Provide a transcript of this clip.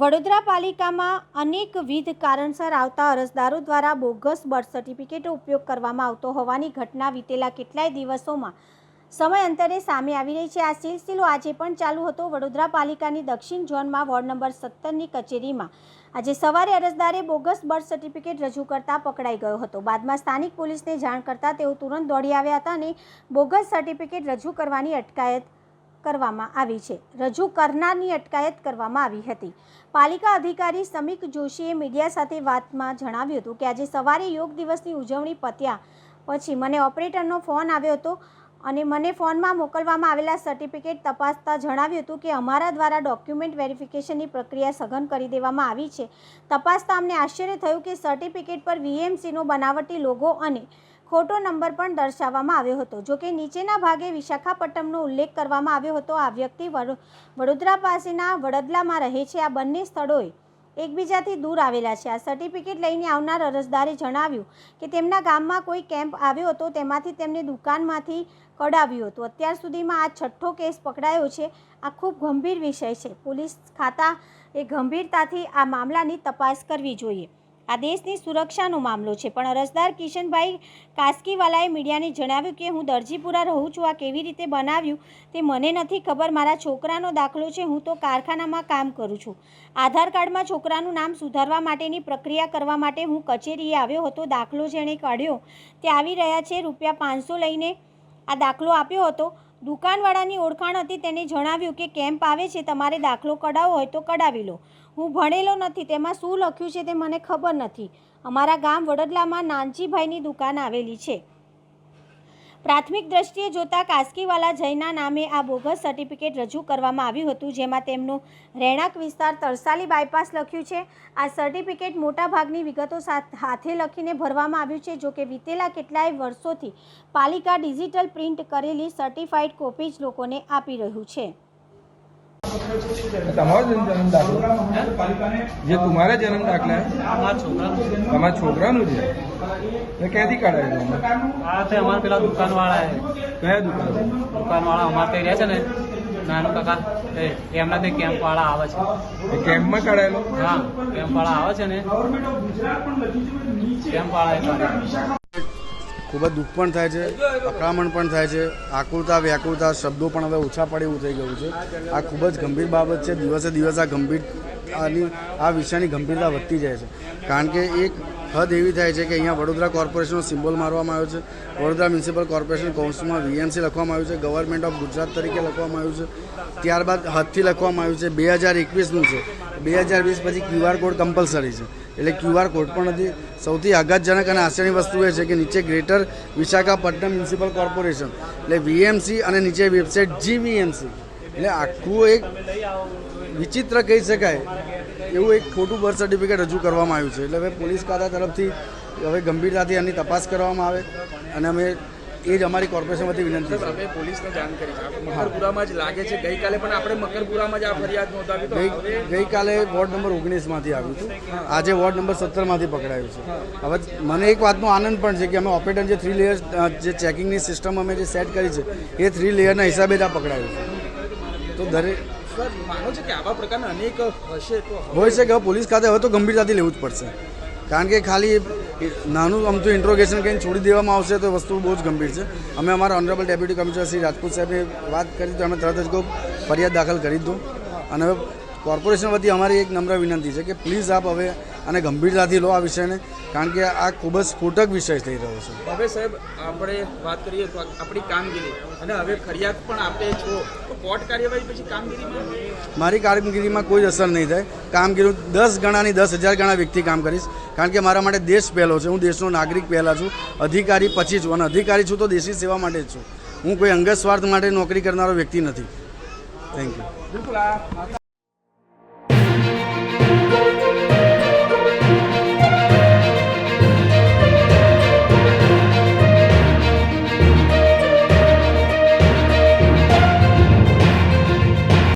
વડોદરા પાલિકામાં અનેકવિધ કારણસર આવતા અરજદારો દ્વારા બોગસ બર્થ સર્ટિફિકેટનો ઉપયોગ કરવામાં આવતો હોવાની ઘટના વીતેલા કેટલાય દિવસોમાં સમયાંતરે સામે આવી રહી છે। આ સિલસિલો આજે પણ ચાલુ હતો। વડોદરા પાલિકાની દક્ષિણ ઝોનમાં વોર્ડ નંબર 17ની કચેરીમાં આજે સવારે અરજદારે બોગસ બર્થ સર્ટિફિકેટ રજૂ કરતા પકડાઈ ગયો હતો। બાદમાં સ્થાનિક પોલીસને જાણ કરતા તેઓ તુરંત દોડી આવ્યા હતા અને બોગસ સર્ટિફિકેટ રજૂ કરવાની અટકાયત કરવામાં આવી છે। રજૂ કરનારની અટકાયત કરવામાં આવી હતી। પાલિકા અધિકારી સમીક જોશીએ મીડિયા સાથે વાતમાં જણાવ્યું હતું કે આજે સવારે યોગ દિવસની ઉજવણી પત્યા પછી મને ઓપરેટરનો ફોન આવ્યો હતો અને મને ફોનમાં મોકલવામાં આવેલા સર્ટિફિકેટ તપાસતા જણાવ્યું હતું કે અમારા દ્વારા ડોક્યુમેન્ટ વેરિફિકેશનની પ્રક્રિયા સઘન કરી દેવામાં આવી છે। તપાસતા અમને આશ્ચર્ય થયું કે સર્ટિફિકેટ પર વીએમસીનો બનાવટી લોગો અને ખોટો નંબર પણ દર્શાવવામાં આવ્યો હતો। જો કે નીચેના ભાગે વિશાખાપટ્ટનમનો ઉલ્લેખ કરવામાં આવ્યો હતો। આ વ્યક્તિ વડોદરા પાસેના વડદલામાં રહે છે। આ બંને સ્થળોએ એકબીજાથી દૂર આવેલા છે। આ સર્ટિફિકેટ લઈને આવનાર અરજદારે જણાવ્યું કે તેમના ગામમાં કોઈ કેમ્પ આવ્યો હતો, તેમાંથી તેમને દુકાનમાંથી કઢાવ્યું હતું। અત્યાર સુધીમાં આ 6થો કેસ પકડાયો છે। આ ખૂબ ગંભીર વિષય છે। પોલીસ ખાતાએ ગંભીરતાથી આ મામલાની તપાસ કરવી જોઈએ। આ દેશની સુરક્ષાનો મામલો છે। પણ અરજદાર કિશનભાઈ કાસ્કીવાલાએ મીડિયાને જણાવ્યું કે હું દરજીપુરા રહું છું। આ કેવી રીતે બનાવ્યું તે મને નથી ખબર। મારા છોકરાનો દાખલો છે। હું તો કારખાનામાં કામ કરું છું। આધાર કાર્ડમાં છોકરાનું નામ સુધારવા માટેની પ્રક્રિયા કરવા માટે હું કચેરીએ આવ્યો હતો। દાખલો જેણે કાઢ્યો તે આવી રહ્યા છે। ₹500 લઈને આ દાખલો આપ્યો હતો। દુકાનવાળાની ઓળખાણ હતી। તેને જણાવ્યું કે કેમ્પ આવે છે, તમારે દાખલો કઢાવવો હોય તો કઢાવી લો। હું ભણેલો નથી, તેમાં શું લખ્યું છે તે મને ખબર નથી। અમારા ગામ વડદલામાં નાનજીભાઈની દુકાન આવેલી છે। પ્રાથમિક દ્રષ્ટિએ જોતા કાસ્કીવાલા જયના નામે આ બોગસ સર્ટિફિકેટ રજૂ કરવામાં આવ્યું હતું, જેમાં તેમનું રહેણાંક વિસ્તાર તરસાલી બાયપાસ લખ્યું છે। આ સર્ટિફિકેટ મોટાભાગની વિગતો હાથે લખીને ભરવામાં આવ્યું છે। જોકે વીતેલા કેટલાય વર્ષોથી પાલિકા ડિજિટલ પ્રિન્ટ કરેલી સર્ટિફાઈડ કોપી જ લોકોને આપી રહ્યું છે। तुम्हारा जन्म दाखला है हमारा छोकरा मैं क्या हमारे पेला दुकान वाला है क्या दुकान वाला हमारे रहे ने नानू काका एमना ते केम्प वाला आवे छे केम्प में कढ़ायेलो। हाँ, केम्प वाला आवे छे ने केम्प वाला ખૂબ જ દુઃખ પણ થાય છે, અકળામણ પણ થાય છે, આકુરતા વ્યાકુરતા શબ્દો પણ હવે ઓછા પડે એવું થઈ ગયું છે। આ ખૂબ જ ગંભીર બાબત છે। દિવસે દિવસ આ વિષયની ગંભીરતા વધતી જાય છે, કારણ કે એક હદ એવી થાય છે કે અહીંયા વડોદરા કોર્પોરેશનનો સિમ્બોલ મારવામાં આવ્યો છે। વડોદરા મ્યુનિસિપલ કોર્પોરેશન કૌંસમાં વીએમસી લખવામાં આવ્યું છે, ગવર્મેન્ટ ઓફ ગુજરાત તરીકે લખવામાં આવ્યું છે। ત્યારબાદ હદથી લખવામાં આવ્યું છે। 2021નું છે, 2020 પછી QR કોડ કમ્પલસરી છે, એટલે QR કોડ પણ નથી। સૌથી આઘાતજનક અને આશ્ચર્યની વસ્તુ એ છે કે નીચે ગ્રેટર વિશાખાપટ્ટનમ મ્યુનિસિપલ કોર્પોરેશન એટલે વીએમસી અને નીચે વેબસાઇટ GVMC, એટલે આખું એક વિચિત્ર કહી શકાય એવું એક ખોટું બર્થ સર્ટિફિકેટ રજૂ કરવામાં આવ્યું છે। એટલે હવે પોલીસ ખાતા તરફથી હવે ગંભીરતાથી આની તપાસ કરવામાં આવે અને અમે એ જ અમારી કોર્પોરેશન વતી વિનંતી છે। હવે પોલીસને જાણ કરી છે, મકરપુરામાં જ લાગે છે। ગઈકાલે પણ આપણે મકરપુરામાં જ આ ફરિયાદ નોંધાવી તો ગઈકાલે વોર્ડ નંબર 19માંથી આવ્યું હતું, આજે વોર્ડ નંબર 17માંથી પકડાયું છે। હવે મને એક વાતનો આનંદ પણ છે કે અમે ઓપરેટર જે 3 લેયર જે ચેકિંગની સિસ્ટમ અમે જે સેટ કરી છે એ 3 લેયરના હિસાબે જ આ પકડાયું છે। તો દરેક માનો છે કે આવા પ્રકારના અનેક હશે તો હોય છે કે પોલીસ ખાતે હવે તો ગંભીરતાથી લેવું જ પડશે, કારણ કે ખાલી નાનું અમથું ઇન્ટ્રોગેશન કરીને છોડી દેવામાં આવશે તો વસ્તુ બહુ જ ગંભીર છે। અમે અમારા honourable deputy commissioner Shri Rajput સાહેબે વાત કરી તો અમે તરત જ ફરિયાદ દાખલ કરી દો। અને હવે કોર્પોરેશન વતી અમારી એક નમ્ર વિનંતી છે કે પ્લીઝ આપ હવે આને ગંભીરતાથી લો આ વિષયને, કારણ કે આ ખૂબ જ સ્ફોટક વિષય થઈ રહ્યો છે। હવે સાહેબ આપણે વાત કરીએ તો આપણી કામગીરી અને હવે ફરિયાદ પણ આપે છો તો કોર્ટ કાર્યવાહી પછી કામગીરીમાં મારી કામગીરીમાં કોઈ જ અસર નહીં થાય। કામગીરી 10 ગણાની 10,000 ગણા વ્યક્તિ કામ કરીશ, કારણ કે મારા માટે દેશ પહેલો છે। હું દેશનો નાગરિક પહેલાં છું, અધિકારી પછી છું, અને અધિકારી છું તો દેશની સેવા માટે જ છું। હું કોઈ અંગત સ્વાર્થ માટે નોકરી કરનારો વ્યક્તિ નથી। Thank you. બિલકુલ